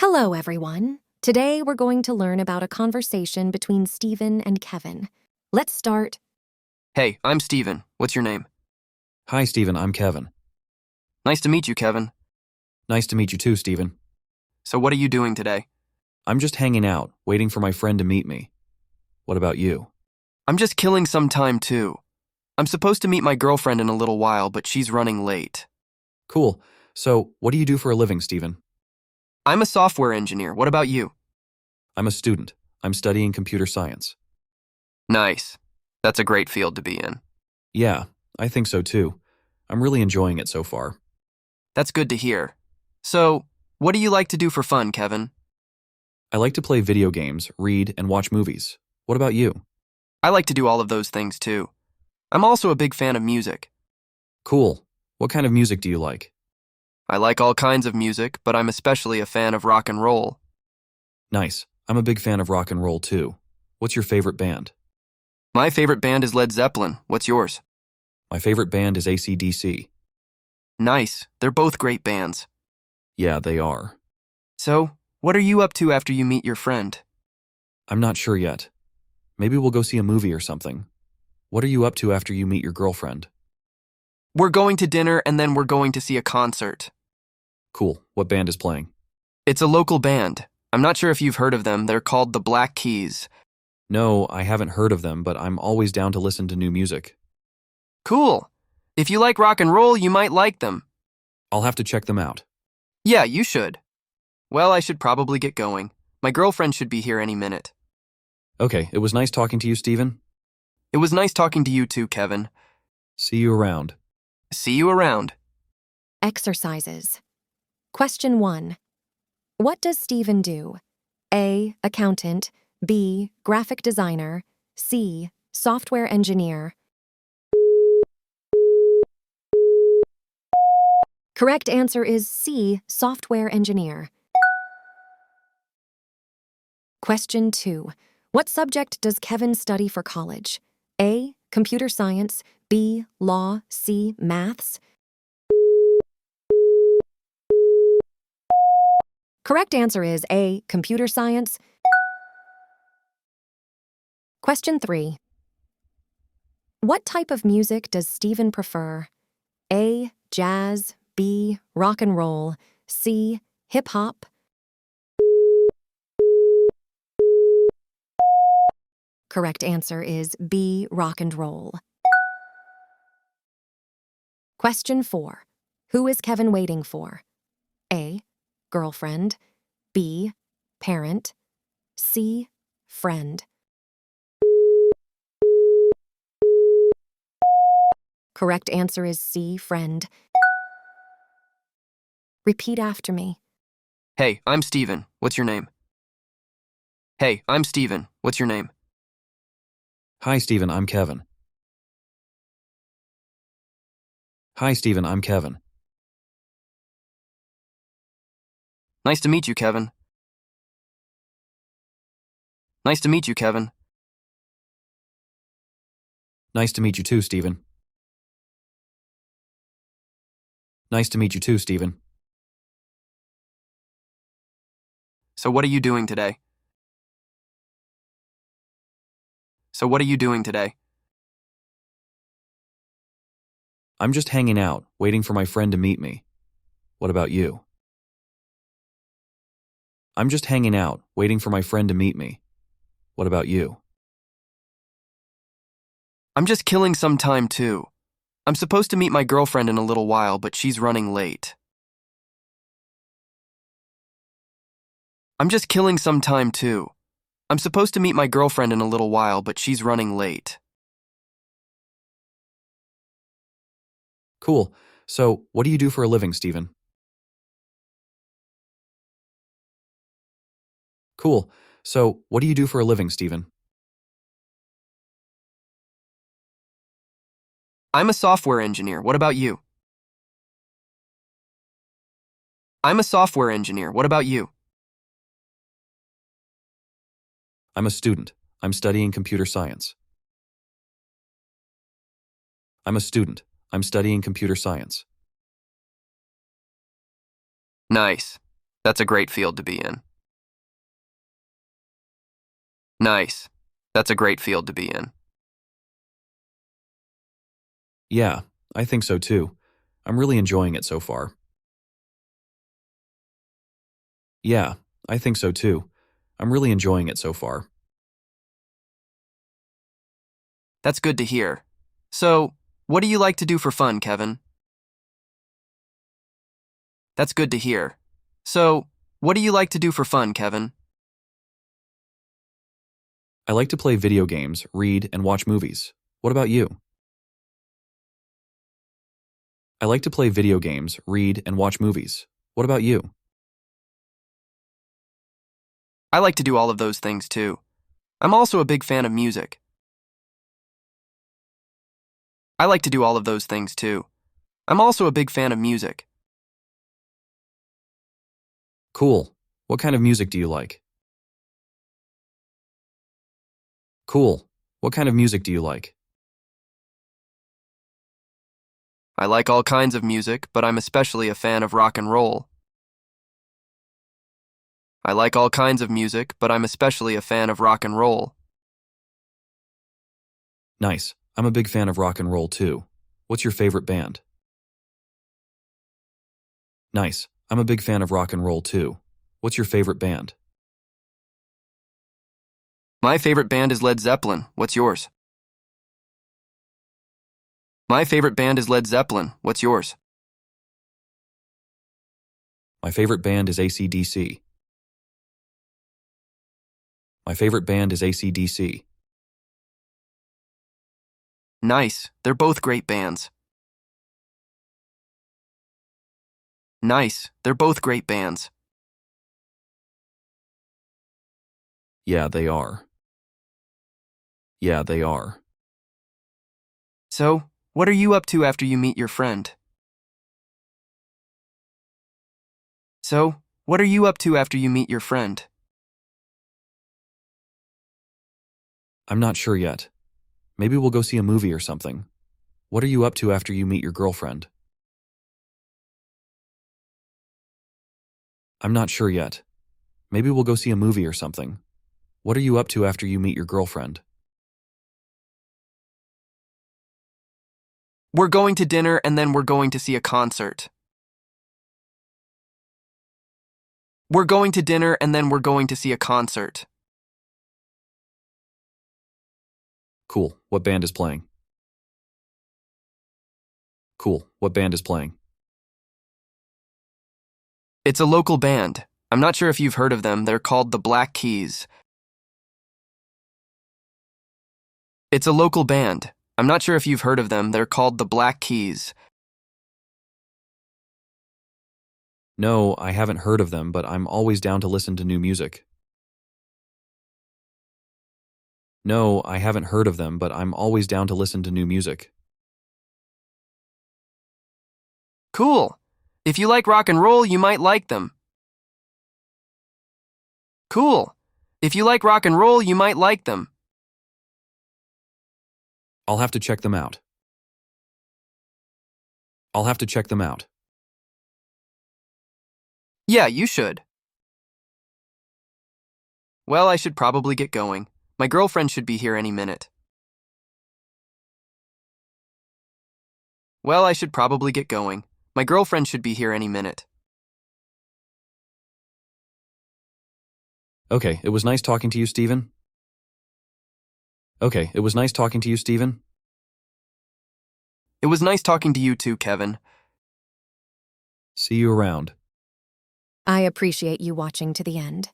Hello, everyone. Today we're going to learn about a conversation between Stephen and Kevin. Let's start. Hey, I'm Steven. What's your name? Hi, Stephen. I'm Kevin. Nice to meet you, Kevin. Nice to meet you too, Stephen. So what are you doing today? I'm just hanging out, waiting for my friend to meet me. What about you? I'm just killing some time, too. I'm supposed to meet my girlfriend in a little while, but she's running late. Cool. So, what do you do for a living, Stephen? I'm a software engineer. What about you? I'm a student. I'm studying computer science. Nice. That's a great field to be in. Yeah, I think so too. I'm really enjoying it so far. That's good to hear. So, what do you like to do for fun, Kevin? I like to play video games, read, and watch movies. What about you? I like to do all of those things, too. I'm also a big fan of music. Cool. What kind of music do you like? I like all kinds of music, but I'm especially a fan of rock and roll. Nice. I'm a big fan of rock and roll too. What's your favorite band? My favorite band is Led Zeppelin. What's yours? My favorite band is AC/DC. Nice. They're both great bands. Yeah, they are. So, what are you up to after you meet your friend? I'm not sure yet. Maybe we'll go see a movie or something. What are you up to after you meet your girlfriend? We're going to dinner and then we're going to see a concert. Cool. What band is playing? It's a local band. I'm not sure if you've heard of them. They're called the Black Keys. No, I haven't heard of them, but I'm always down to listen to new music. Cool. If you like rock and roll, you might like them. I'll have to check them out. Yeah, you should. Well, I should probably get going. My girlfriend should be here any minute. Okay, it was nice talking to you, Stephen. It was nice talking to you too, Kevin. See you around. See you around. Exercises. Question 1. What does Stephen do? A. Accountant. B. Graphic designer. C. Software engineer. Correct answer is C. Software engineer. Question 2. What subject does Kevin study for college? A. Computer science. B. Law. C. Maths. Correct answer is A. Computer science. Question 3. What type of music does Stephen prefer? A. Jazz. B. Rock and roll. C. Hip-hop. Correct answer is B. Rock and roll. Question 4. Who is Kevin waiting for? A. Girlfriend. B. Parent. C. Friend. Correct answer is C. Friend. Repeat after me. Hey, I'm Steven. What's your name? Hey, I'm Steven. What's your name? Hi, Stephen. I'm Kevin. Hi, Stephen. I'm Kevin. Nice to meet you, Kevin. Nice to meet you, Kevin. Nice to meet you too, Stephen. Nice to meet you too, Stephen. So what are you doing today? So what are you doing today? I'm just hanging out, waiting for my friend to meet me. What about you? I'm just hanging out, waiting for my friend to meet me. What about you? I'm just killing some time, too. I'm supposed to meet my girlfriend in a little while, but she's running late. I'm just killing some time, too. I'm supposed to meet my girlfriend in a little while, but she's running late. Cool. So, what do you do for a living, Stephen? Cool. So, what do you do for a living, Stephen? I'm a software engineer. What about you? I'm a software engineer. What about you? I'm a student. I'm studying computer science. I'm a student. I'm studying computer science. Nice. That's a great field to be in. Nice. That's a great field to be in. Yeah, I think so too. I'm really enjoying it so far. Yeah, I think so too. I'm really enjoying it so far. That's good to hear. So, what do you like to do for fun, Kevin? That's good to hear. So, what do you like to do for fun, Kevin? I like to play video games, read, and watch movies. What about you? I like to play video games, read, and watch movies. What about you? I like to do all of those things too. I'm also a big fan of music. I like to do all of those things too. I'm also a big fan of music. Cool. What kind of music do you like? Cool. What kind of music do you like? I like all kinds of music, but I'm especially a fan of rock and roll. I like all kinds of music, but I'm especially a fan of rock and roll. Nice. I'm a big fan of rock and roll too. What's your favorite band? Nice. I'm a big fan of rock and roll too. What's your favorite band? My favorite band is Led Zeppelin. What's yours? My favorite band is Led Zeppelin. What's yours? My favorite band is AC/DC. My favorite band is AC/DC. Nice. They're both great bands. Nice. They're both great bands. Yeah, they are. Yeah, they are. So, what are you up to after you meet your friend? So, what are you up to after you meet your friend? I'm not sure yet. Maybe we'll go see a movie or something. What are you up to after you meet your girlfriend? I'm not sure yet. Maybe we'll go see a movie or something. What are you up to after you meet your girlfriend? We're going to dinner and then we're going to see a concert. We're going to dinner and then we're going to see a concert. Cool. What band is playing? Cool. What band is playing? It's a local band. I'm not sure if you've heard of them. They're called the Black Keys. It's a local band. I'm not sure if you've heard of them. They're called the Black Keys. No, I haven't heard of them, but I'm always down to listen to new music. No, I haven't heard of them, but I'm always down to listen to new music. Cool. If you like rock and roll, you might like them. Cool. If you like rock and roll, you might like them. I'll have to check them out. I'll have to check them out. Yeah, you should. Well, I should probably get going. My girlfriend should be here any minute. Well, I should probably get going. My girlfriend should be here any minute. Okay, it was nice talking to you, Stephen. Okay, it was nice talking to you, Stephen. It was nice talking to you too, Kevin. See you around. I appreciate you watching to the end.